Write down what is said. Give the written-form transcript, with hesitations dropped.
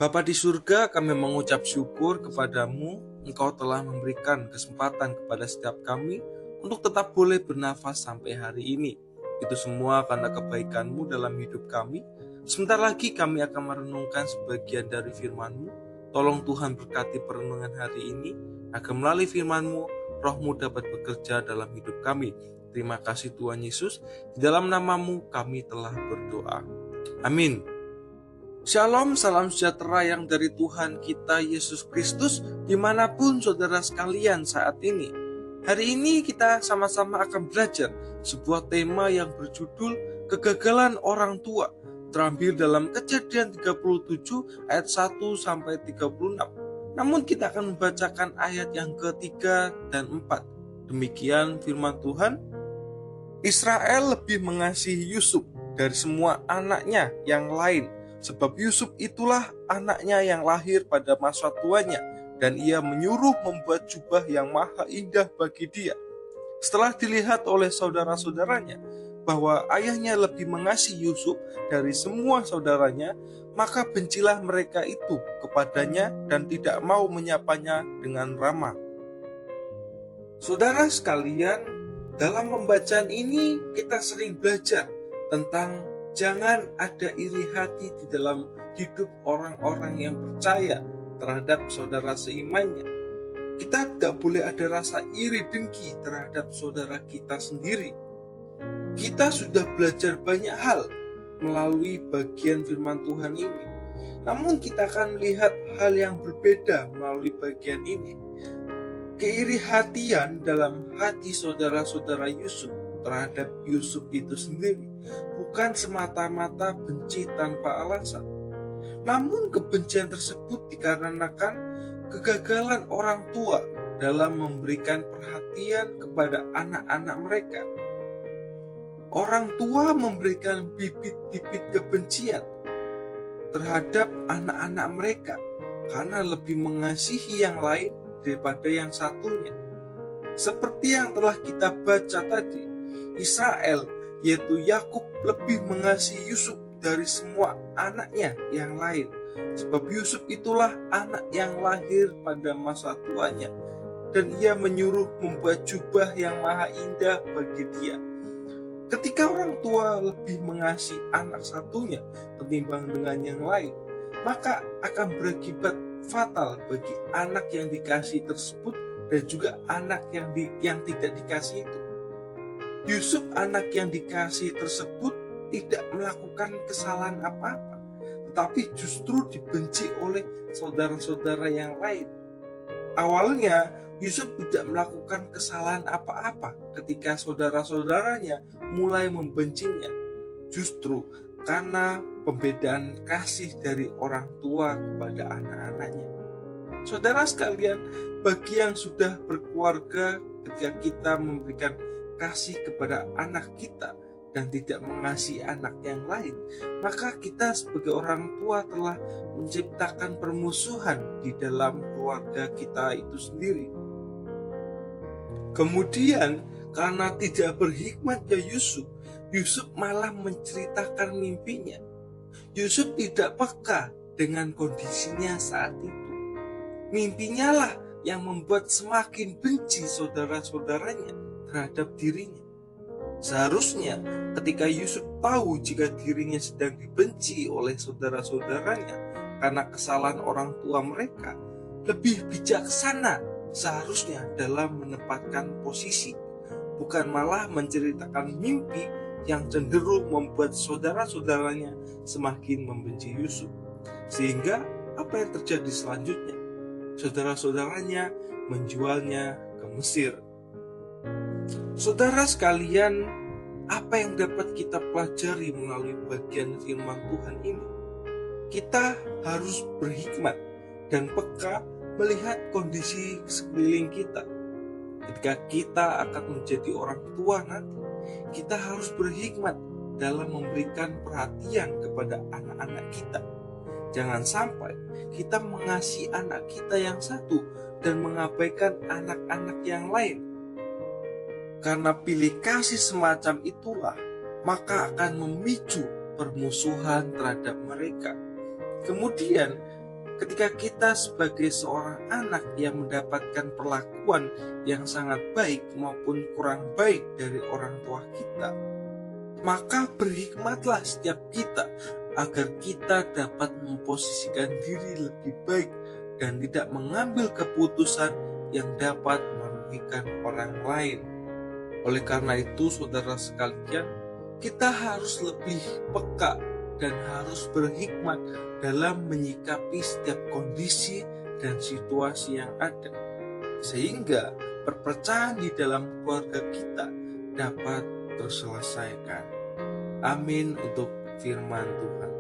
Bapa di surga, kami mengucap syukur kepadamu. Engkau telah memberikan kesempatan kepada setiap kami untuk tetap boleh bernafas sampai hari ini. Itu semua karena kebaikan-Mu dalam hidup kami. Sebentar lagi kami akan merenungkan sebagian dari firman-Mu. Tolong Tuhan berkati perenungan hari ini, agar melalui firman-Mu, Roh-Mu dapat bekerja dalam hidup kami. Terima kasih Tuhan Yesus, di dalam nama-Mu kami telah berdoa. Amin. Shalom, salam sejahtera yang dari Tuhan kita Yesus Kristus dimanapun saudara sekalian saat ini. Hari ini kita sama-sama akan belajar sebuah tema yang berjudul kegagalan orang tua, terambil dalam Kejadian 37 ayat 1-36. Namun kita akan membacakan ayat yang ketiga dan 4. Demikian firman Tuhan. Israel lebih mengasihi Yusuf dari semua anaknya yang lain, sebab Yusuf itulah anaknya yang lahir pada masa tuanya, dan ia menyuruh membuat jubah yang maha indah bagi dia. Setelah dilihat oleh saudara-saudaranya bahwa ayahnya lebih mengasihi Yusuf dari semua saudaranya, maka bencilah mereka itu kepadanya dan tidak mau menyapanya dengan ramah. Saudara sekalian, dalam pembacaan ini kita sering belajar tentang jangan ada iri hati di dalam hidup orang-orang yang percaya terhadap saudara seimannya. Kita tidak boleh ada rasa iri dengki terhadap saudara kita sendiri. Kita sudah belajar banyak hal melalui bagian firman Tuhan ini. Namun kita akan melihat hal yang berbeda melalui bagian ini. Keirihatian dalam hati saudara-saudara Yusuf terhadap Yusuf itu sendiri bukan semata-mata benci tanpa alasan. Namun kebencian tersebut dikarenakan kegagalan orang tua dalam memberikan perhatian kepada anak-anak mereka. Orang tua memberikan bibit-bibit kebencian terhadap anak-anak mereka karena lebih mengasihi yang lain daripada yang satunya. Seperti yang telah kita baca tadi, Israel yaitu Yakub lebih mengasihi Yusuf dari semua anaknya yang lain, sebab Yusuf itulah anak yang lahir pada masa tuanya, dan ia menyuruh membuat jubah yang maha indah bagi dia. Ketika orang tua lebih mengasihi anak satunya ketimbang dengan yang lain, maka akan berakibat fatal bagi anak yang dikasihi tersebut dan juga anak yang tidak dikasihi itu. Yusuf, anak yang dikasihi tersebut, tidak melakukan kesalahan apa-apa, tetapi justru dibenci oleh saudara-saudara yang lain. Awalnya Yusuf tidak melakukan kesalahan apa-apa ketika saudara-saudaranya mulai membencinya, justru karena pembedaan kasih dari orang tua kepada anak-anaknya. Saudara sekalian, bagi yang sudah berkeluarga, ketika kita memberikan kasih kepada anak kita dan tidak mengasihi anak yang lain, maka kita sebagai orang tua telah menciptakan permusuhan di dalam keluarga kita itu sendiri. Kemudian karena tidak berhikmatnya Yusuf malah menceritakan mimpinya. Yusuf tidak peka dengan kondisinya saat itu. Mimpinya lah yang membuat semakin benci saudara-saudaranya terhadap dirinya. Seharusnya ketika Yusuf tahu jika dirinya sedang dibenci oleh saudara-saudaranya karena kesalahan orang tua mereka, lebih bijaksana seharusnya dalam menempatkan posisi, bukan malah menceritakan mimpi yang cenderung membuat saudara-saudaranya semakin membenci Yusuf. Sehingga apa yang terjadi selanjutnya? Saudara-saudaranya menjualnya ke Mesir. Saudara sekalian, apa yang dapat kita pelajari melalui bagian firman Tuhan ini? Kita harus berhikmat dan peka melihat kondisi sekeliling kita. Ketika kita akan menjadi orang tua nanti, kita harus berhikmat dalam memberikan perhatian kepada anak-anak kita. Jangan sampai kita mengasihi anak kita yang satu dan mengabaikan anak-anak yang lain. Karena pilih kasih semacam itulah, maka akan memicu permusuhan terhadap mereka. Kemudian Ketika kita sebagai seorang anak yang mendapatkan perlakuan yang sangat baik maupun kurang baik dari orang tua kita, maka berhikmatlah setiap kita agar kita dapat memposisikan diri lebih baik dan tidak mengambil keputusan yang dapat merugikan orang lain. Oleh karena itu, saudara sekalian, kita harus lebih peka dan harus berhikmat dalam menyikapi setiap kondisi dan situasi yang ada, sehingga perpecahan di dalam keluarga kita dapat terselesaikan. Amin untuk firman Tuhan.